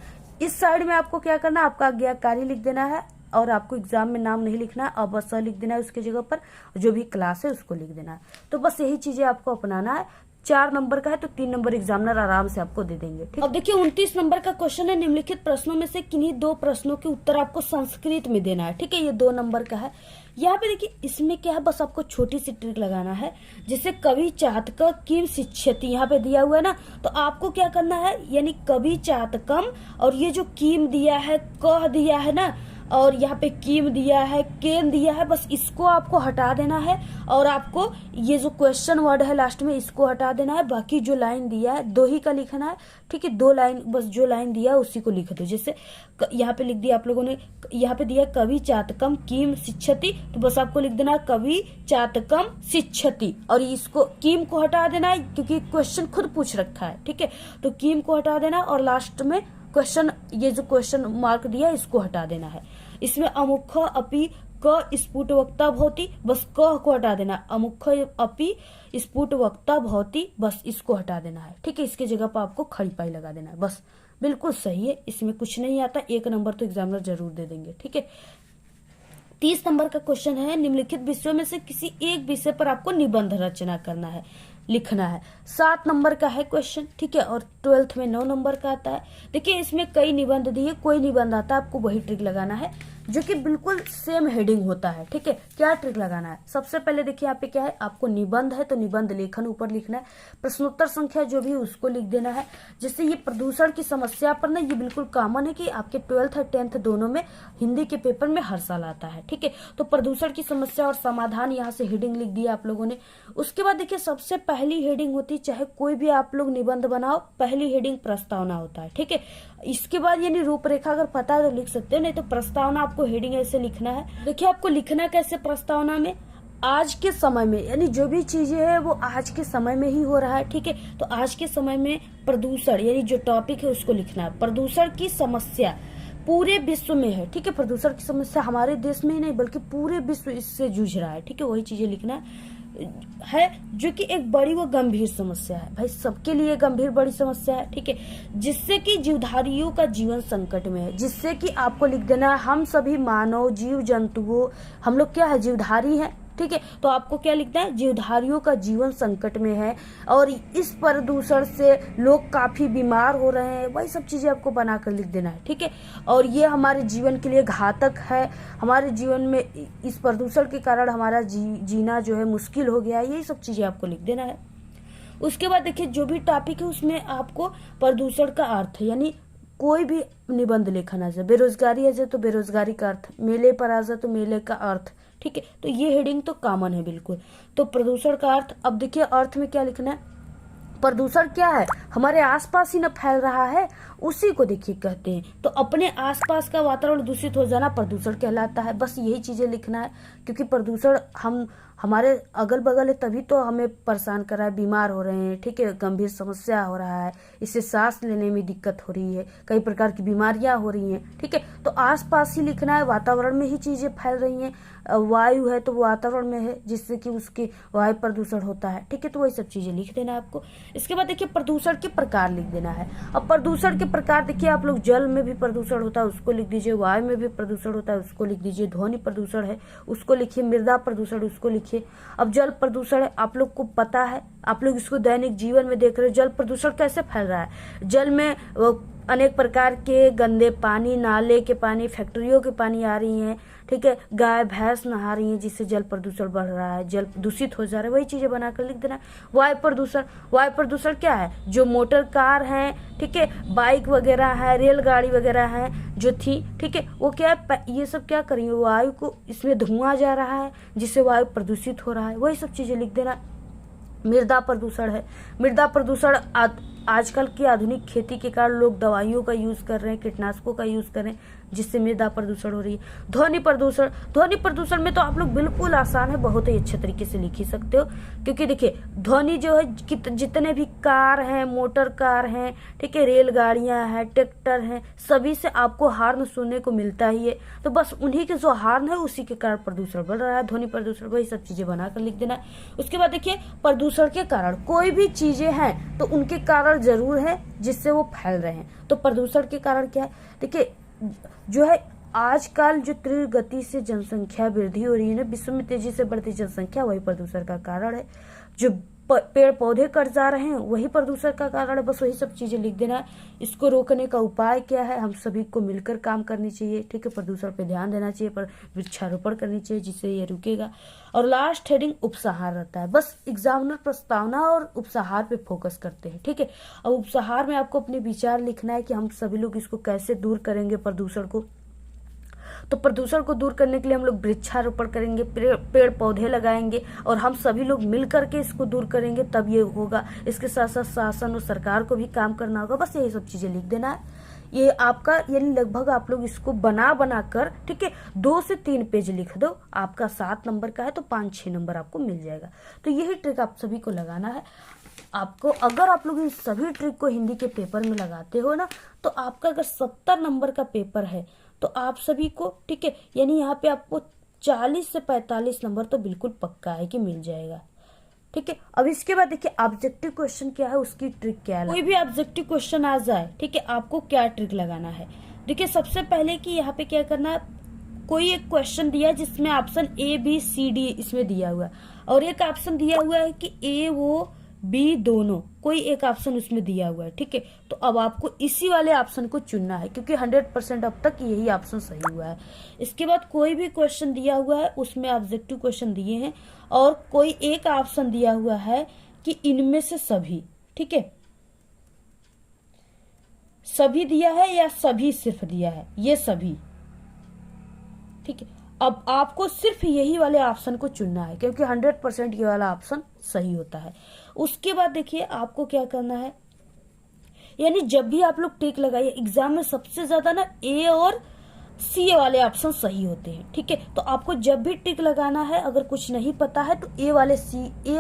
इस साइड में आपको क्या करना है, आपका आज्ञाकारी लिख देना है, और आपको एग्जाम में नाम नहीं लिखना है, अवश्य लिख देना है उसके जगह पर, जो भी क्लास है उसको लिख देना है। तो बस यही चीजें आपको अपनाना है। 4 नंबर का है तो 3 नंबर एग्जामिनर आराम से आपको दे देंगे। ठीक, अब देखिए 29 नंबर का क्वेश्चन है, निम्नलिखित प्रश्नों में से किन्हीं 2 प्रश्नों के उत्तर आपको संस्कृत में देना है। ठीक है, ये 2 नंबर का है। यहाँ पे देखिए इसमें क्या है, बस आपको छोटी सी ट्रिक लगाना है। जैसे कवि चातक किम शिक्षति यहाँ पे दिया हुआ है ना, तो आपको क्या करना है, यानी कवि चातकम, और ये जो किम दिया है, कह दिया है ना, और यहाँ पे कीम दिया है, केन दिया है, बस इसको आपको हटा देना है। और आपको ये जो क्वेश्चन वर्ड है लास्ट में इसको हटा देना है। बाकी जो लाइन दिया है 2 ही का लिखना है। ठीक है, 2 लाइन, बस जो लाइन दिया है उसी को लिख दो। जैसे यहाँ पे लिख दिया आप लोगों ने, यहाँ पे दिया कवि चातकम कीम शिक्षति, तो बस आपको लिख देना कवि चातकम शिक्षति, और इसको कीम को हटा देना है क्योंकि क्वेश्चन खुद पूछ रखा है। ठीक है, तो कीम को हटा देना, और लास्ट में क्वेश्चन, ये जो क्वेश्चन मार्क दिया इसको हटा देना है। इसमें अमुख अपि क स्फुटवक्ता भवति, बस क को हटा देना, अमुख अपि स्फुटवक्ता भवति, बस इसको हटा देना है। ठीक है, इसके जगह पर आपको खड़ी पाई लगा देना है। बस बिल्कुल सही है, इसमें कुछ नहीं आता। 1 नंबर तो एग्जामिनर जरूर दे देंगे। ठीक है, 30 नंबर का क्वेश्चन है, निम्नलिखित विषयों में से किसी एक विषय पर आपको निबंध रचना करना है, लिखना है। 7 नंबर का है क्वेश्चन। ठीक है, और 12th में 9 नंबर का आता है। देखिए इसमें कई निबंध दिए, कोई निबंध आता है आपको वही ट्रिक लगाना है जो कि बिल्कुल सेम हेडिंग होता है। ठीक है, क्या ट्रिक लगाना है, सबसे पहले देखिए यहाँ पे क्या है, आपको निबंध है तो निबंध लेखन ऊपर लिखना है, प्रश्नोत्तर संख्या जो भी उसको लिख देना है। जैसे ये प्रदूषण की समस्या पर ना, ये बिल्कुल कॉमन है कि आपके 12th और 10th दोनों में हिंदी के पेपर में हर साल आता है। ठीक है, तो प्रदूषण की समस्या और समाधान यहाँ से हेडिंग लिख दिया आप लोगों ने। उसके बाद देखिए सबसे पहली हेडिंग होती है, चाहे कोई भी आप लोग निबंध बनाओ, पहली हेडिंग प्रस्तावना होता है। ठीक है, इसके बाद यानी रूपरेखा अगर पता है तो लिख सकते हो, नहीं तो प्रस्तावना आपको हेडिंग ऐसे लिखना है। देखिए आपको लिखना कैसे प्रस्तावना में, आज के समय में, यानी जो भी चीजें है वो आज के समय में ही हो रहा है। ठीक है, तो आज के समय में प्रदूषण, यानी जो टॉपिक है उसको लिखना है। प्रदूषण की समस्या पूरे विश्व में है। ठीक है, प्रदूषण की समस्या हमारे देश में ही नहीं बल्कि पूरे विश्व इससे जूझ रहा है। ठीक है, वही चीजें लिखना है जो कि एक बड़ी व गंभीर समस्या है। भाई सबके लिए गंभीर बड़ी समस्या है। ठीक है, जिससे कि जीवधारियों का जीवन संकट में है, जिससे कि आपको लिख देना है हम सभी मानव जीव जंतुओं, हम लोग क्या है, जीवधारी हैं। ठीक है। तो आपको क्या लिखना है, जीवधारियों का जीवन संकट में है और इस प्रदूषण से लोग काफी बीमार हो रहे हैं, वही सब चीजें आपको बनाकर लिख देना है, ठीक है। और ये हमारे जीवन के लिए घातक है, हमारे जीवन में इस प्रदूषण के कारण हमारा जीना जो है मुश्किल हो गया है, यही सब चीजें आपको लिख देना है। उसके बाद देखिए जो भी टॉपिक है उसमें आपको प्रदूषण का अर्थ यानी कोई भी निबंध लिखना है। बेरोजगारी है तो बेरोजगारी का अर्थ, मेले पर आ जाए तो मेले का अर्थ, ठीक है। तो ये हेडिंग तो कॉमन है बिल्कुल। तो प्रदूषण का अर्थ, अब देखिए अर्थ में क्या लिखना है, प्रदूषण क्या है, हमारे आसपास ही न फैल रहा है, उसी को देखिए कहते हैं। तो अपने आसपास का वातावरण दूषित हो जाना प्रदूषण कहलाता है, बस यही चीजें लिखना है। क्योंकि प्रदूषण हमारे अगल बगल है तभी तो हमें परेशान कर रहा है, बीमार हो रहे हैं, ठीक है, गंभीर समस्या हो रहा है, इससे सांस लेने में दिक्कत हो रही है, कई प्रकार की बीमारियां हो रही हैं, ठीक है। तो आसपास ही लिखना है, वातावरण में ही चीजें फैल रही हैं, वायु है तो वातावरण में है जिससे कि उसकी वायु प्रदूषण होता है, ठीक है। तो वही सब चीजें लिख देना है आपको। इसके बाद देखिए प्रदूषण के प्रकार लिख देना है। अब प्रदूषण के प्रकार देखिए आप लोग, जल में भी प्रदूषण होता है उसको लिख दीजिए, वायु में भी प्रदूषण होता है उसको लिख दीजिए, ध्वनि प्रदूषण है उसको लिखिए, मृदा प्रदूषण उसको लिखिए। अब जल प्रदूषण है, आप लोग को पता है, आप लोग इसको दैनिक जीवन में देख रहे हो, जल प्रदूषण कैसे फैल रहा है। जल में अनेक प्रकार के गंदे पानी, नाले के पानी, फैक्ट्रियों के पानी आ रही हैं, ठीक है, गाय भैंस नहा रही हैं जिससे जल प्रदूषण बढ़ रहा है, जल दूषित हो जा रहा है, वही चीजें बनाकर लिख देना है। वायु प्रदूषण, वायु प्रदूषण क्या है, जो मोटर कार है, ठीक है, बाइक वगैरह है, रेलगाड़ी वगैरह है जो थी, ठीक है, वो क्या है, ये सब क्या करेंगे, वायु को, इसमें धुआं जा रहा है जिससे वायु प्रदूषित हो रहा है, वही सब चीजें लिख देना। मृदा प्रदूषण है, मृदा प्रदूषण आजकल की आधुनिक खेती के कारण लोग दवाइयों का यूज कर रहे हैं, कीटनाशकों का यूज कर रहे हैं जिससे मृदा प्रदूषण हो रही है। ध्वनि प्रदूषण, ध्वनि प्रदूषण में तो आप लोग बिल्कुल आसान है, बहुत ही अच्छे तरीके से लिख ही सकते हो। क्योंकि देखिए ध्वनि जो है, जितने भी कार हैं, मोटर कार हैं, ठीक है, रेलगाड़ियां हैं, ट्रैक्टर हैं, सभी से आपको हार्न सुनने को मिलता ही है। तो बस उन्हीं के जो हार्न है उसी के कारण प्रदूषण बढ़ रहा है, ध्वनि प्रदूषण, वही सब चीजें बनाकर लिख देना है। उसके बाद देखिए प्रदूषण के कारण, कोई भी चीजें हैं तो उनके कारण जरूर है जिससे वो फैल रहे हैं। तो प्रदूषण के कारण क्या है, देखिए जो है आजकल जो तीव्र गति से जनसंख्या वृद्धि हो रही है ना, विश्व में तेजी से बढ़ती जनसंख्या, वही प्रदूषण का कारण है। जो पेड़ पौधे कट जा रहे हैं वही प्रदूषण का कारण है, बस वही सब चीजें लिख देना है। इसको रोकने का उपाय क्या है, हम सभी को मिलकर काम करनी चाहिए, ठीक है, प्रदूषण पे ध्यान देना चाहिए, पर वृक्षारोपण करनी चाहिए जिससे ये रुकेगा। और लास्ट हेडिंग उपसंहार रहता है, बस एग्जामिनर प्रस्तावना और उपसंहार पे फोकस करते हैं, ठीक है। और उपसंहार में आपको अपने विचार लिखना है कि हम सभी लोग इसको कैसे दूर करेंगे प्रदूषण को। तो प्रदूषण को दूर करने के लिए हम लोग वृक्षारोपण करेंगे, पेड़ पौधे लगाएंगे और हम सभी लोग मिल करके इसको दूर करेंगे, तब ये होगा। इसके साथ साथ शासन और सरकार को भी काम करना होगा, बस यही सब चीजें लिख देना है। ये आपका यानी लगभग आप लोग इसको बना कर, ठीक है, 2 से 3 पेज लिख दो। आपका 7 नंबर का है तो 5-6 नंबर आपको मिल जाएगा। तो यही ट्रिक आप सभी को लगाना है। आपको अगर आप लोग इन सभी ट्रिक को हिंदी के पेपर में लगाते हो ना, तो आपका अगर 70 नंबर का पेपर है तो आप सभी को, ठीक है, यानी यहाँ पे आपको 40 से 45 नंबर तो बिल्कुल पक्का है कि मिल जाएगा, ठीक है। अब इसके बाद देखिए ऑब्जेक्टिव क्वेश्चन क्या है, उसकी ट्रिक क्या है। कोई भी ऑब्जेक्टिव क्वेश्चन आ जाए, ठीक है, आपको क्या ट्रिक लगाना है। देखिए सबसे पहले कि यहाँ पे क्या करना है, कोई एक क्वेश्चन दिया है जिसमें ऑप्शन ABCD इसमें दिया हुआ है और एक ऑप्शन दिया हुआ है कि A B दोनों, कोई एक ऑप्शन उसमें दिया हुआ है, ठीक है। तो अब आपको इसी वाले ऑप्शन को चुनना है क्योंकि 100% अब तक यही ऑप्शन सही हुआ है। इसके बाद कोई भी क्वेश्चन दिया हुआ है उसमें ऑब्जेक्टिव क्वेश्चन दिए हैं और कोई एक ऑप्शन दिया हुआ है कि इनमें से सभी, ठीक है, सभी दिया है या सभी सिर्फ दिया है, ये सभी, ठीक है। अब आपको सिर्फ यही वाले ऑप्शन को चुनना है क्योंकि 100% ये वाला ऑप्शन सही होता है। उसके बाद देखिए आपको क्या करना है, यानी जब भी आप लोग टिक लगाइए, एग्जाम में सबसे ज्यादा ना A और C वाले ऑप्शन सही होते हैं, ठीक है। तो आपको जब भी टिक लगाना है, अगर कुछ नहीं पता है तो A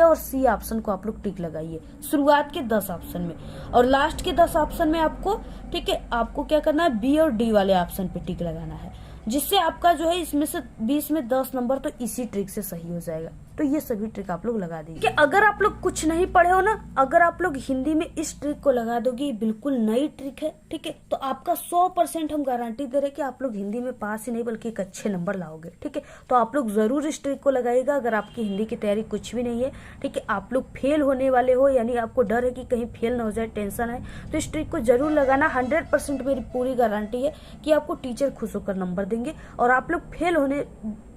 और C ऑप्शन को आप लोग टिक लगाइए शुरुआत के 10 ऑप्शन में, और लास्ट के 10 ऑप्शन में आपको, ठीक है, आपको क्या करना है, B और D वाले ऑप्शन पे टिक लगाना है, जिससे आपका जो है इसमें से 20 में 10 नंबर तो इसी ट्रिक से सही हो जाएगा। तो ये सभी ट्रिक आप लोग लगा दीजिए। अगर आप लोग कुछ नहीं पढ़े हो ना, अगर आप लोग हिंदी में इस ट्रिक को लगा दोगे, बिल्कुल नई ट्रिक है, ठीक है, तो आपका 100% हम गारंटी दे रहे कि आप लोग हिंदी में पास ही नहीं बल्कि एक अच्छे नंबर लाओगे, ठीक है। तो आप लोग जरूर इस ट्रिक को लगाइएगा। अगर आपकी हिंदी की तैयारी कुछ भी नहीं है, ठीक है, आप लोग फेल होने वाले हो, यानी आपको डर है कि कहीं फेल ना हो जाए, टेंशन है, तो इस ट्रिक को जरूर लगाना। 100% मेरी पूरी गारंटी है कि आपको टीचर खुश होकर नंबर देंगे और आप लोग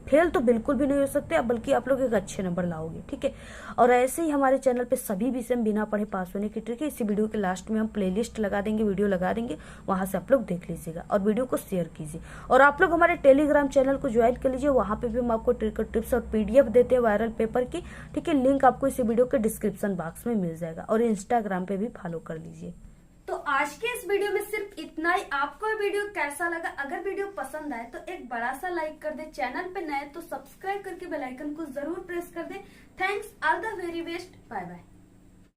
फेल तो बिल्कुल भी नहीं हो सकते, बल्कि आप लोग एक अच्छे नंबर लाओगे, ठीक है। और ऐसे ही हमारे चैनल पे सभी विषय में बिना पढ़े पास होने की ट्रिक है। इसी वीडियो के लास्ट में हम प्लेलिस्ट लगा देंगे, वीडियो लगा देंगे, वहां से आप लोग देख लीजिएगा और वीडियो को शेयर कीजिए। और आप लोग हमारे टेलीग्राम चैनल को ज्वाइन कर लीजिए, वहां पे भी हम आपको ट्रिक टिप्स और PDF देते हैं वायरल पेपर की, ठीक है। लिंक आपको इसी वीडियो के डिस्क्रिप्शन बॉक्स में मिल जाएगा और इंस्टाग्राम पे भी फॉलो कर लीजिए। तो आज के इस वीडियो में सिर्फ इतना ही। आपको ये वीडियो कैसा लगा? अगर वीडियो पसंद आए तो एक बड़ा सा लाइक कर दे, चैनल पे नए तो सब्सक्राइब करके बेल आइकन को जरूर प्रेस कर दे। Thanks, all the very best, bye bye.